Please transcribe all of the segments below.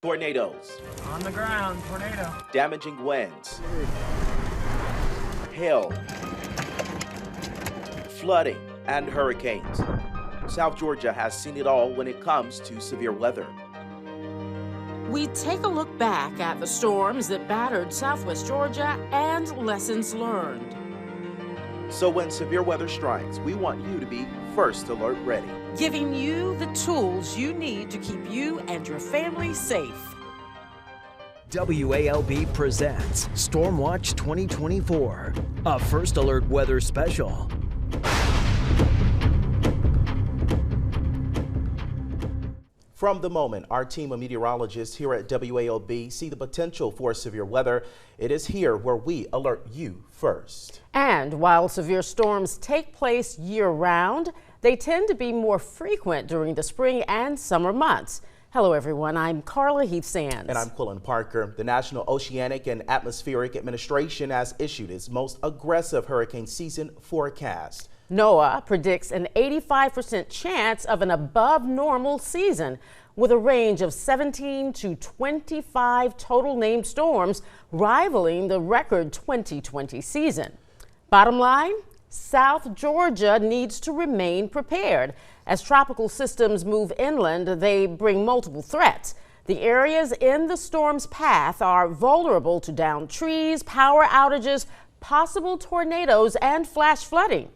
Tornadoes, On the ground, tornado. damaging winds, hail, flooding, and hurricanes. South Georgia has seen it all when it comes to severe weather. We take a look back at the storms that battered Southwest Georgia and lessons learned. So when severe weather strikes, we want you to be first alert ready. Giving you the tools you need to keep you and your family safe. WALB presents Stormwatch 2024, a First Alert weather special. From the moment our team of meteorologists here at WALB see the potential for severe weather, it is here where we alert you first. And while severe storms take place year-round, they tend to be more frequent during the spring and summer months. Hello, everyone. I'm Carla Heath-Sands. And I'm Quillen Parker. The National Oceanic and Atmospheric Administration has issued its most aggressive hurricane season forecast. NOAA predicts an 85% chance of an above normal season with a range of 17 to 25 total named storms, rivaling the record 2020 season. Bottom line, South Georgia needs to remain prepared. As tropical systems move inland, they bring multiple threats. The areas in the storm's path are vulnerable to downed trees, power outages, possible tornadoes, and flash flooding.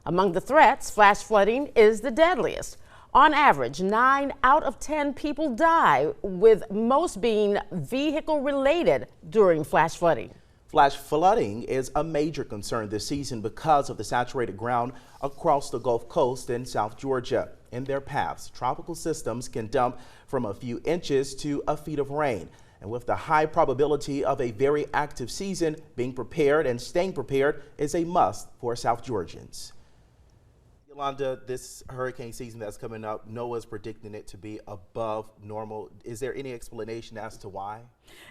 Among the threats, flash flooding is the deadliest. On average, 9 out of 10 people die, with most being vehicle-related during flash flooding. Flash flooding is a major concern this season because of the saturated ground across the Gulf Coast and South Georgia. In their paths, tropical systems can dump from a few inches to a feet of rain. And with the high probability of a very active season, being prepared and staying prepared is a must for South Georgians. Yolanda, this hurricane season that's coming up, NOAA's predicting it to be above normal. Is there any explanation as to why?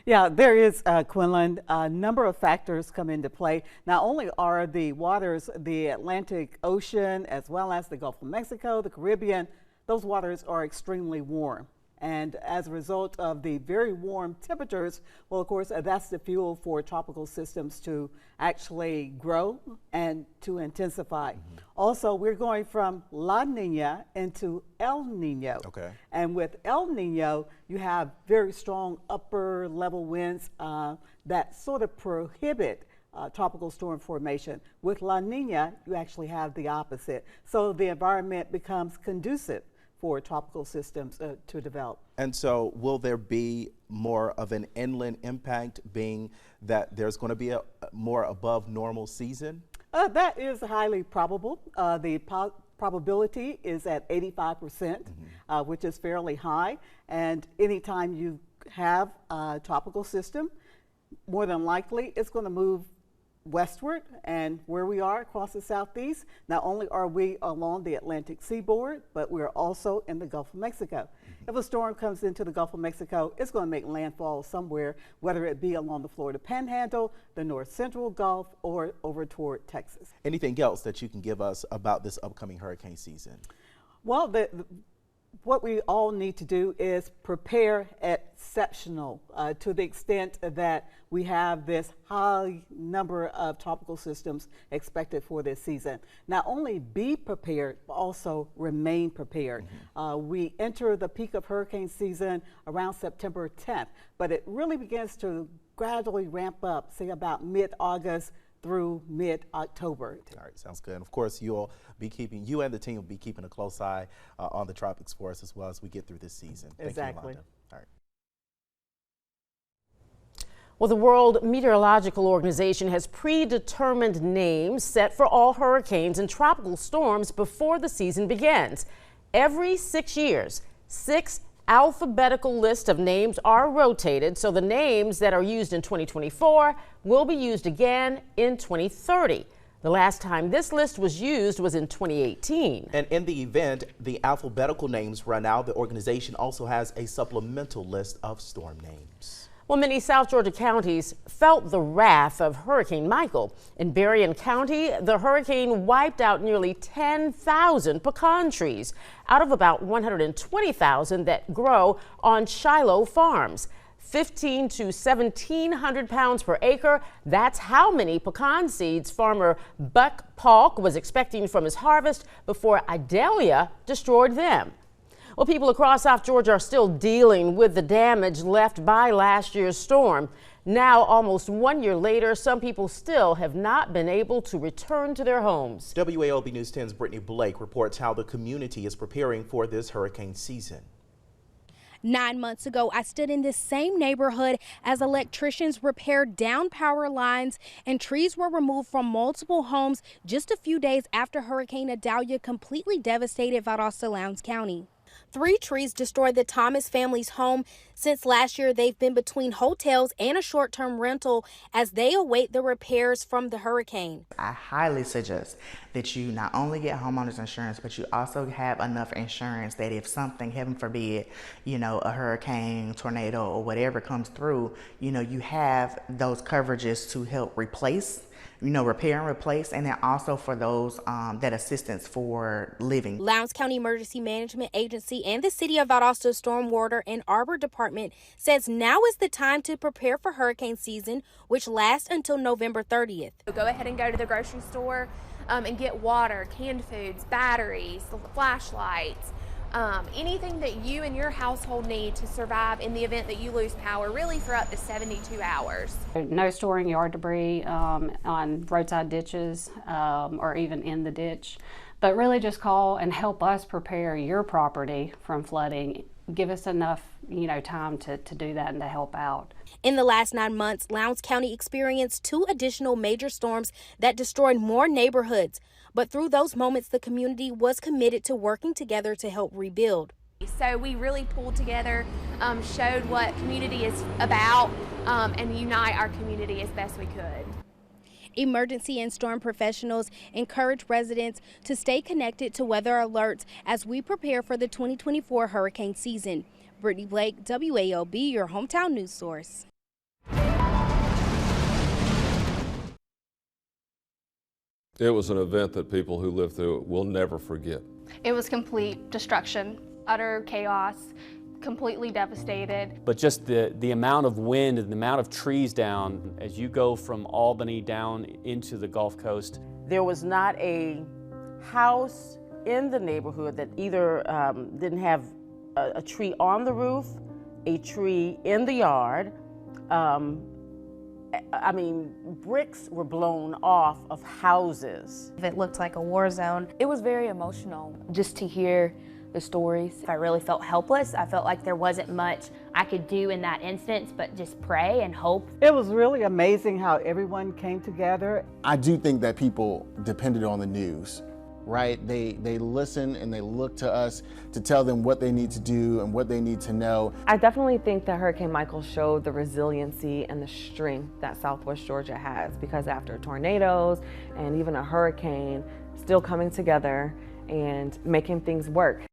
Yeah, there is, Quinlan. A number of factors come into play. Not only are the waters, the Atlantic Ocean, as well as the Gulf of Mexico, the Caribbean, those waters are extremely warm. And as a result of the very warm temperatures, well, of course, that's the fuel for tropical systems to actually grow and to intensify. Also, we're going from La Nina into El Nino. Okay. And with El Nino, you have very strong upper level winds that sort of prohibit tropical storm formation. With La Nina, you actually have the opposite. So the environment becomes conducive for tropical systems to develop. And so will there be more of an inland impact, being that there's going to be a more above normal season? That is highly probable. The probability is at 85%, which is fairly high. And anytime you have a tropical system, more than likely it's going to move westward, and where we are across the southeast, not only are we along the Atlantic seaboard, but we're also in the Gulf of Mexico. If a storm comes into the Gulf of Mexico, it's going to make landfall somewhere, whether it be along the Florida Panhandle, the North Central Gulf, or over toward Texas. Anything else that you can give us about this upcoming hurricane season? Well, what we all need to do is prepare exceptional to the extent that we have this high number of tropical systems expected for this season. Not only be prepared, but also remain prepared. We enter the peak of hurricane season around September 10th, but it really begins to gradually ramp up, say about mid-August through mid-October. All right, sounds good. And of course, you and the team will be keeping a close eye on the tropics for us as well as we get through this season. Exactly. Thank you, Yolanda. All right. Well, the World Meteorological Organization has predetermined names set for all hurricanes and tropical storms before the season begins. Every 6 years, 6 alphabetical lists of names are rotated, so the names that are used in 2024 will be used again in 2030. The last time this list was used was in 2018. And in the event the alphabetical names run out, the organization also has a supplemental list of storm names. Well, many South Georgia counties felt the wrath of Hurricane Michael. In Berrien County, the hurricane wiped out nearly 10,000 pecan trees out of about 120,000 that grow on Shiloh farms. 1,500 to 1,700 pounds per acre. That's how many pecan seeds farmer Buck Paulk was expecting from his harvest before Idalia destroyed them. Well, people across South Georgia are still dealing with the damage left by last year's storm. Now, almost 1 year later, some people still have not been able to return to their homes. WAOB News 10's Brittany Blake reports how the community is preparing for this hurricane season. 9 months ago, I stood in this same neighborhood as electricians repaired down power lines and trees were removed from multiple homes just a few days after Hurricane Idalia completely devastated Valdosta Lowndes County. 3 trees destroyed the Thomas family's home. Since last year, they've been between hotels and a short-term rental as they await the repairs from the hurricane. I highly suggest that you not only get homeowners insurance, but you also have enough insurance that if something, heaven forbid, a hurricane, tornado, or whatever comes through, you have those coverages to help replace, repair and replace, and then also for those that assistance for living. Lowndes County Emergency Management Agency and the City of Valdosta Stormwater and Arbor Department says now is the time to prepare for hurricane season, which lasts until November 30th. Go ahead and go to the grocery store and get water, canned foods, batteries, flashlights, anything that you and your household need to survive in the event that you lose power, really for up to 72 hours. No storing yard debris on roadside ditches or even in the ditch, but really just call and help us prepare your property from flooding. Give us enough, time to do that and to help out. In the last 9 months, Lowndes County experienced 2 additional major storms that destroyed more neighborhoods. But through those moments, the community was committed to working together to help rebuild. So we really pulled together, showed what community is about, and unite our community as best we could. Emergency and storm professionals encourage residents to stay connected to weather alerts as we prepare for the 2024 hurricane season. Brittany Blake, WAOB, your hometown news source. It was an event that people who lived through it will never forget. It was complete destruction, utter chaos, completely devastated. But just the amount of wind and the amount of trees down as you go from Albany down into the Gulf Coast. There was not a house in the neighborhood that either didn't have a tree on the roof, a tree in the yard. Bricks were blown off of houses. It looked like a war zone. It was very emotional just to hear the stories. I really felt helpless. I felt like there wasn't much I could do in that instance but just pray and hope. It was really amazing how everyone came together. I do think that people depended on the news, right? They listen and they look to us to tell them what they need to do and what they need to know. I definitely think that Hurricane Michael showed the resiliency and the strength that Southwest Georgia has, because after tornadoes and even a hurricane, still coming together and making things work.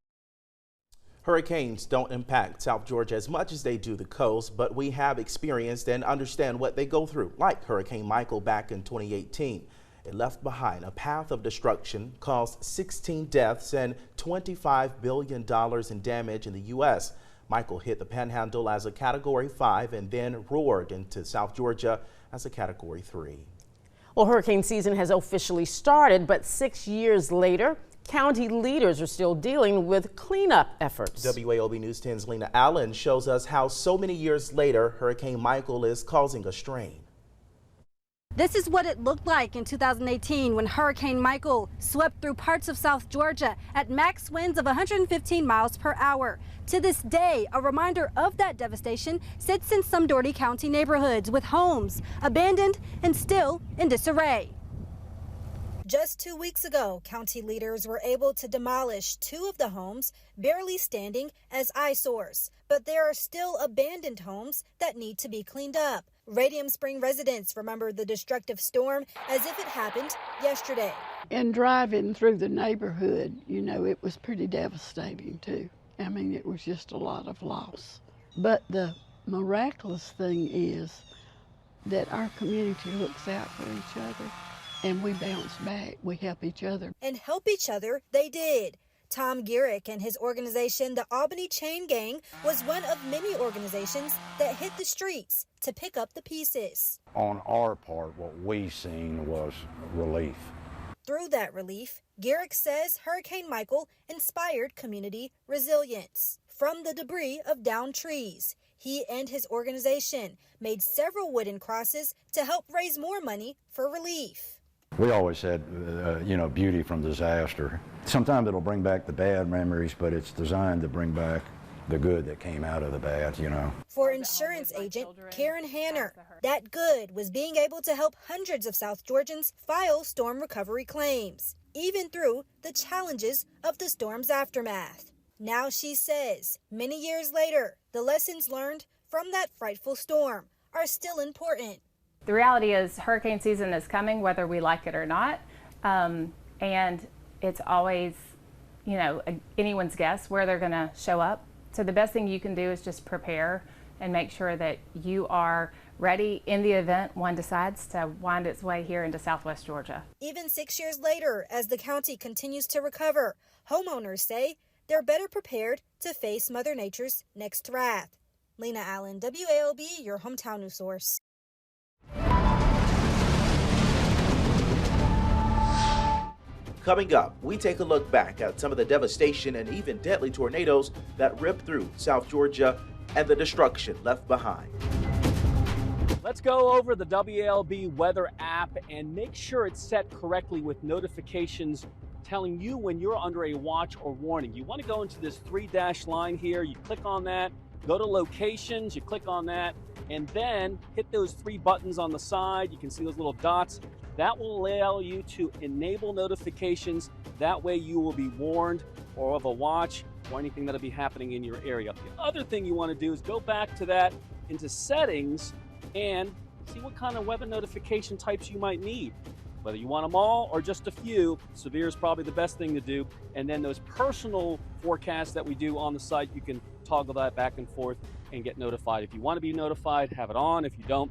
Hurricanes don't impact South Georgia as much as they do the coast, but we have experienced and understand what they go through, like Hurricane Michael back in 2018. It left behind a path of destruction, caused 16 deaths and $25 billion in damage in the U.S. Michael hit the Panhandle as a Category 5 and then roared into South Georgia as a Category 3. Well, hurricane season has officially started, but 6 years later, county leaders are still dealing with cleanup efforts. WAOB News 10's Lena Allen shows us how so many years later, Hurricane Michael is causing a strain. This is what it looked like in 2018 when Hurricane Michael swept through parts of South Georgia at max winds of 115 miles per hour. To this day, a reminder of that devastation sits in some Dougherty County neighborhoods with homes abandoned and still in disarray. Just 2 weeks ago, county leaders were able to demolish 2 of the homes, barely standing as eyesores. But there are still abandoned homes that need to be cleaned up. Radium Spring residents remember the destructive storm as if it happened yesterday. And driving through the neighborhood, it was pretty devastating too. It was just a lot of loss. But the miraculous thing is that our community looks out for each other and we bounce back. We help each other. And help each other they did. Tom Gierich and his organization, the Albany Chain Gang, was one of many organizations that hit the streets to pick up the pieces. On our part, what we seen was relief. Through that relief, Gierich says Hurricane Michael inspired community resilience. From the debris of downed trees, he and his organization made several wooden crosses to help raise more money for relief. We always said, beauty from disaster. Sometimes it'll bring back the bad memories, but it's designed to bring back the good that came out of the bad, For insurance agent Karen Hanner, that good was being able to help hundreds of South Georgians file storm recovery claims, even through the challenges of the storm's aftermath. Now she says, many years later, the lessons learned from that frightful storm are still important. The reality is hurricane season is coming whether we like it or not, and it's always, anyone's guess where they're going to show up. So the best thing you can do is just prepare and make sure that you are ready in the event one decides to wind its way here into Southwest Georgia. Even 6 years later, as the county continues to recover, homeowners say they're better prepared to face Mother Nature's next wrath. Lena Allen, WALB, your hometown news source. Coming up, we take a look back at some of the devastation and even deadly tornadoes that ripped through South Georgia and the destruction left behind. Let's go over the WALB weather app and make sure it's set correctly with notifications telling you when you're under a watch or warning. You want to go into this 3- line here. You click on that, go to locations, you click on that, and then hit those 3 buttons on the side. You can see those little dots. That will allow you to enable notifications. That way you will be warned or of a watch or anything that'll be happening in your area. The other thing you want to do is go back to that into settings and see what kind of weather notification types you might need. Whether you want them all or just a few, severe is probably the best thing to do. And then those personal forecasts that we do on the site, you can toggle that back and forth and get notified. If you want to be notified, have it on. If you don't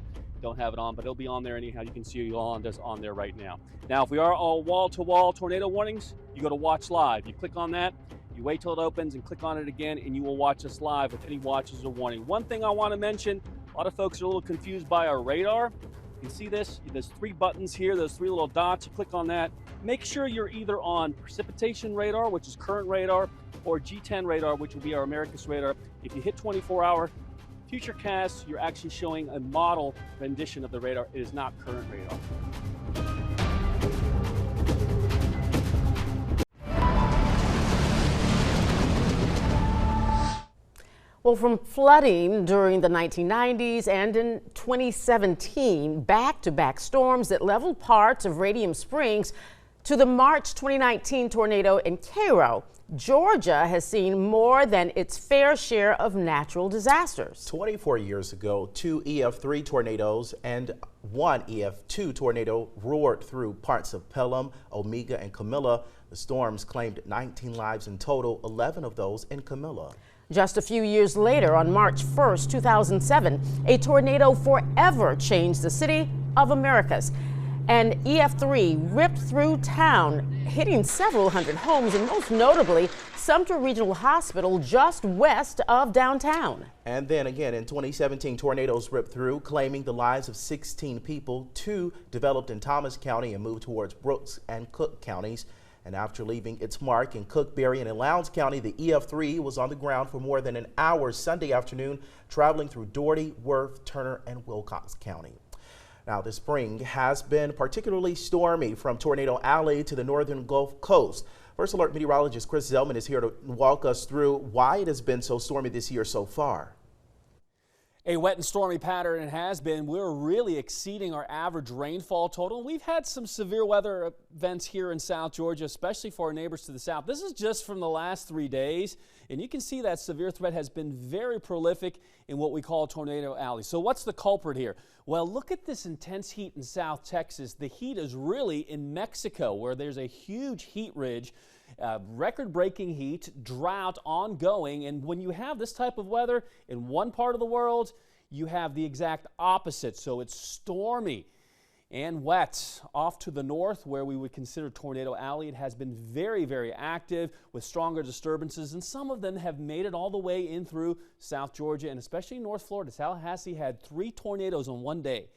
have it on, but it'll be on there anyhow. You can see Yolanda's on there right now. Now, if we are all wall-to-wall tornado warnings, you go to Watch Live. You click on that, you wait till it opens and click on it again, and you will watch us live with any watches or warning. One thing I want to mention, a lot of folks are a little confused by our radar. You can see this, there's 3 buttons here, those 3 little dots, you click on that. Make sure you're either on precipitation radar, which is current radar, or G10 radar, which will be our Americas radar. If you hit 24-hour Futurecast, you're actually showing a model rendition of the radar. It is not current radar. Well, from flooding during the 1990s and in 2017, back-to-back storms that leveled parts of Radium Springs, to the March 2019 tornado in Cairo, Georgia has seen more than its fair share of natural disasters. 24 years ago, 2 EF3 tornadoes and 1 EF2 tornado roared through parts of Pelham, Omega, and Camilla. The storms claimed 19 lives in total, 11 of those in Camilla. Just a few years later, on March 1st, 2007, a tornado forever changed the city of Americas. An EF3 ripped through town, hitting several hundred homes, and most notably, Sumter Regional Hospital just west of downtown. And then again in 2017, tornadoes ripped through, claiming the lives of 16 people. 2 developed in Thomas County and moved towards Brooks and Cook counties. And after leaving its mark in Cook, Berrien, and Lowndes County, the EF3 was on the ground for more than an hour Sunday afternoon, traveling through Dougherty, Worth, Turner, and Wilcox County. Now, the spring has been particularly stormy from Tornado Alley to the northern Gulf Coast. First Alert meteorologist Chris Zellman is here to walk us through why it has been so stormy this year so far. A wet and stormy pattern it has been. We're really exceeding our average rainfall total. We've had some severe weather events here in South Georgia, especially for our neighbors to the south. This is just from the last 3 days, and you can see that severe threat has been very prolific in what we call Tornado Alley. So what's the culprit here? Well, look at this intense heat in South Texas. The heat is really in Mexico, where there's a huge heat ridge. Record-breaking heat, drought ongoing, and when you have this type of weather in one part of the world, you have the exact opposite. So it's stormy and wet. Off to the north, where we would consider Tornado Alley, it has been very, very active with stronger disturbances, and some of them have made it all the way in through South Georgia and especially North Florida. Tallahassee had 3 tornadoes on one day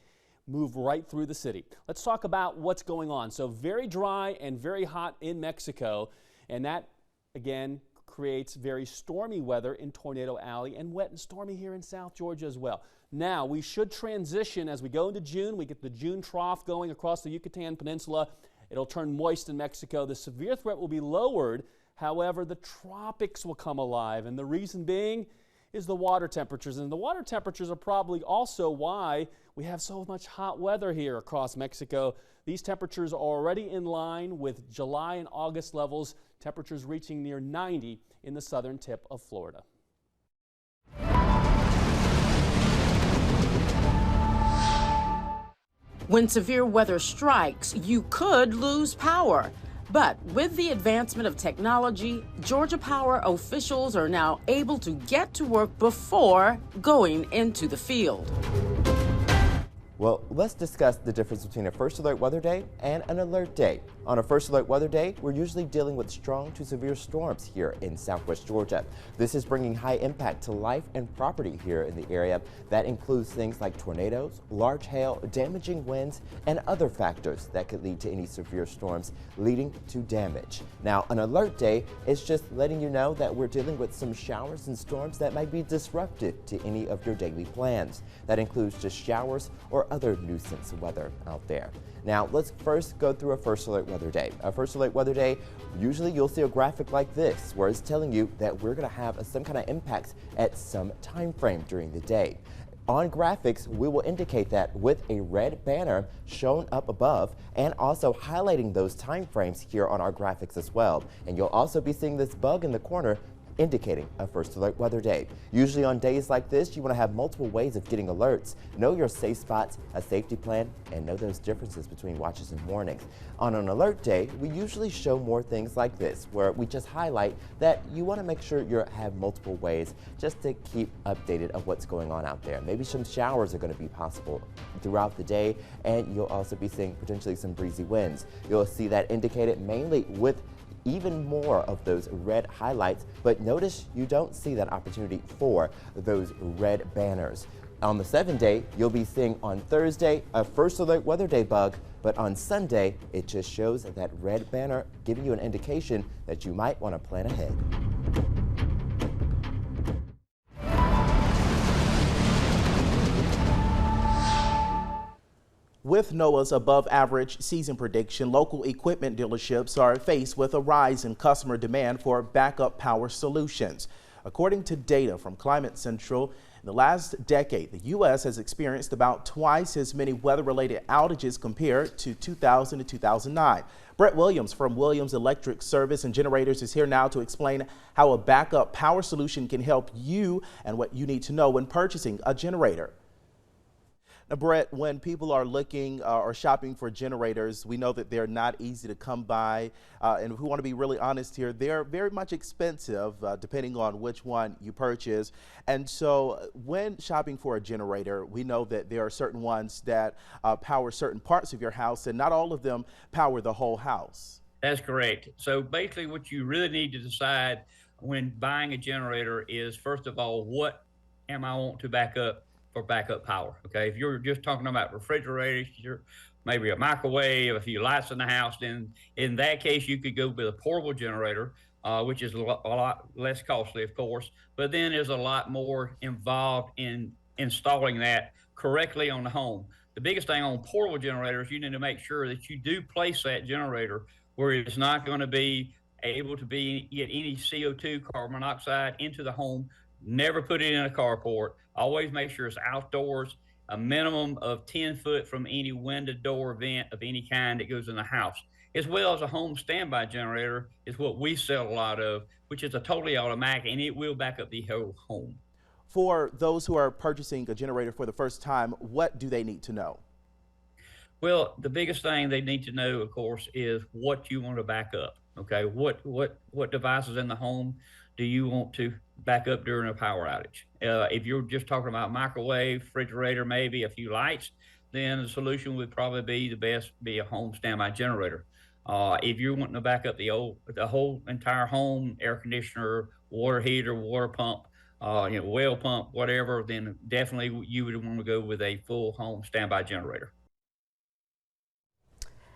move right through the city. Let's talk about what's going on. So very dry and very hot in Mexico, and that again creates very stormy weather in Tornado Alley and wet and stormy here in South Georgia as well. Now, we should transition as we go into June. We get the June trough going across the Yucatan Peninsula. It'll turn moist in Mexico. The severe threat will be lowered. However, the tropics will come alive, and the reason being is the water temperatures. And the water temperatures are probably also why we have so much hot weather here across Mexico. These temperatures are already in line with July and August levels, temperatures reaching near 90 in the southern tip of Florida. When severe weather strikes, you could lose power. But with the advancement of technology, Georgia Power officials are now able to get to work before going into the field. Well, let's discuss the difference between a first alert weather day and an alert day. On a first alert weather day, we're usually dealing with strong to severe storms here in southwest Georgia. This is bringing high impact to life and property here in the area. That includes things like tornadoes, large hail, damaging winds, and other factors that could lead to any severe storms leading to damage. Now, an alert day is just letting you know that we're dealing with some showers and storms that might be disruptive to any of your daily plans. That includes just showers or other nuisance weather out there. Now, let's first go through a first alert weather day. A first alert weather day, usually you'll see a graphic like this where it's telling you that we're going to have some kind of impacts at some time frame during the day. On graphics, we will indicate that with a red banner shown up above and also highlighting those time frames here on our graphics as well. And you'll also be seeing this bug in the corner indicating a first alert weather day. Usually on days like this, you want to have multiple ways of getting alerts, know your safe spots, a safety plan, and know those differences between watches and warnings. On an alert day, we usually show more things like this, where we just highlight that you want to make sure you have multiple ways just to keep updated of what's going on out there. Maybe some showers are going to be possible throughout the day, and you'll also be seeing potentially some breezy winds. You'll see that indicated mainly with even more of those red highlights, but notice you don't see that opportunity for those red banners. On the 7th day, you'll be seeing on Thursday a first alert weather day bug, but on Sunday, it just shows that red banner giving you an indication that you might want to plan ahead. With NOAA's above-average season prediction, local equipment dealerships are faced with a rise in customer demand for backup power solutions. According to data from Climate Central, in the last decade, the U.S. has experienced about twice as many weather-related outages compared to 2000 to 2009. Brett Williams from Williams Electric Service and Generators is here now to explain how a backup power solution can help you and what you need to know when purchasing a generator. Now, Brett, when people are looking or shopping for generators, we know that they're not easy to come by. And if we want to be really honest here, they're very much expensive depending on which one you purchase. And so when shopping for a generator, we know that there are certain ones that power certain parts of your house, and not all of them power the whole house. That's correct. So basically what you really need to decide when buying a generator is, first of all, what am I want to back up for backup power? Okay, if you're just talking about refrigerators, maybe a microwave, a few lights in the house, then in that case you could go with a portable generator, which is a lot less costly, of course, but then there's a lot more involved in installing that correctly on the home. The biggest thing on portable generators, you need to make sure that you do place that generator where it's not going to be able to get any CO2, carbon monoxide into the home. Never put it in a carport. Always make sure it's outdoors, a minimum of 10 foot from any window, door, vent of any kind that goes in the house. As well as a home standby generator is what we sell a lot of, which is a totally automatic, and it will back up the whole home. For those who are purchasing a generator for the first time, what do they need to know? Well, the biggest thing they need to know, of course, is what you want to back up. Okay, what devices in the home do you want to back up during a power outage? If you're just talking about microwave, refrigerator, maybe a few lights, then the solution would probably be a home standby generator. If you're wanting to back up the whole entire home, air conditioner, water heater, water pump, well pump, whatever, then definitely you would want to go with a full home standby generator.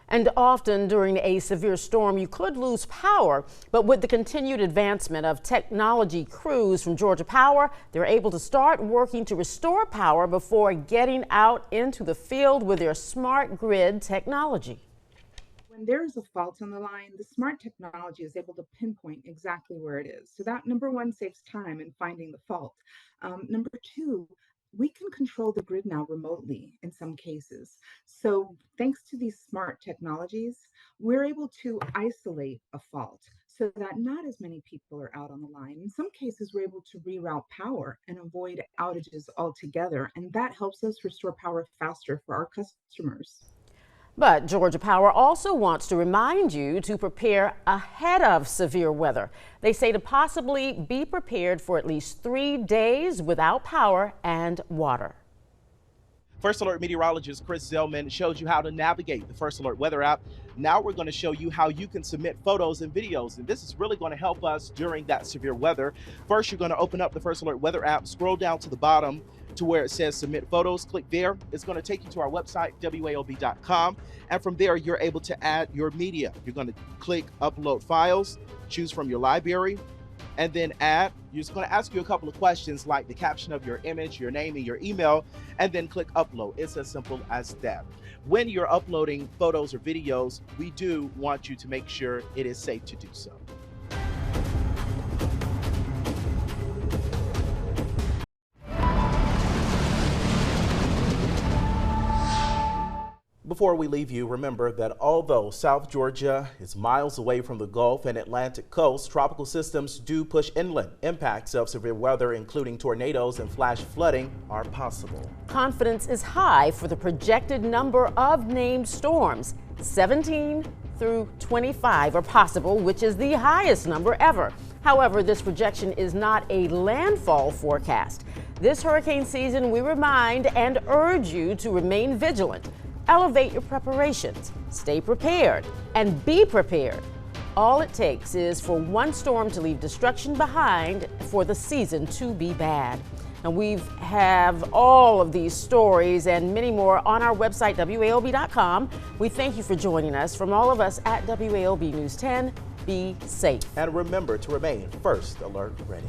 And often during a severe storm, you could lose power. But with the continued advancement of technology crews from Georgia Power, they're able to start working to restore power before getting out into the field with their smart grid technology. When there is a fault on the line, the smart technology is able to pinpoint exactly where it is. So that, number one, saves time in finding the fault. Number two, we can control the grid now remotely in some cases. So thanks to these smart technologies, we're able to isolate a fault so that not as many people are out on the line. In some cases, we're able to reroute power and avoid outages altogether. And that helps us restore power faster for our customers. But Georgia Power also wants to remind you to prepare ahead of severe weather. They say to possibly be prepared for at least 3 days without power and water. First Alert meteorologist Chris Zellman showed you how to navigate the First Alert weather app. Now we're going to show you how you can submit photos and videos, and this is really going to help us during that severe weather. First, you're going to open up the First Alert weather app, scroll down to the bottom to where it says submit photos. Click there. It's going to take you to our website, WALB.com, and from there you're able to add your media. You're going to click upload files, choose from your library, and then add. You're just going to ask you a couple of questions like the caption of your image, your name, and your email, and then click upload. It's as simple as that. When you're uploading photos or videos, we do want you to make sure it is safe to do so. Before we leave you, remember that although South Georgia is miles away from the Gulf and Atlantic coast, tropical systems do push inland. Impacts of severe weather, including tornadoes and flash flooding, are possible. Confidence is high for the projected number of named storms. 17 through 25 are possible, which is the highest number ever. However, this projection is not a landfall forecast. This hurricane season, we remind and urge you to remain vigilant. Elevate your preparations, stay prepared, and be prepared. All it takes is for one storm to leave destruction behind for the season to be bad. And we have all of these stories and many more on our website, WALB.com. We thank you for joining us. From all of us at WALB News 10, be safe. And remember to remain First Alert ready.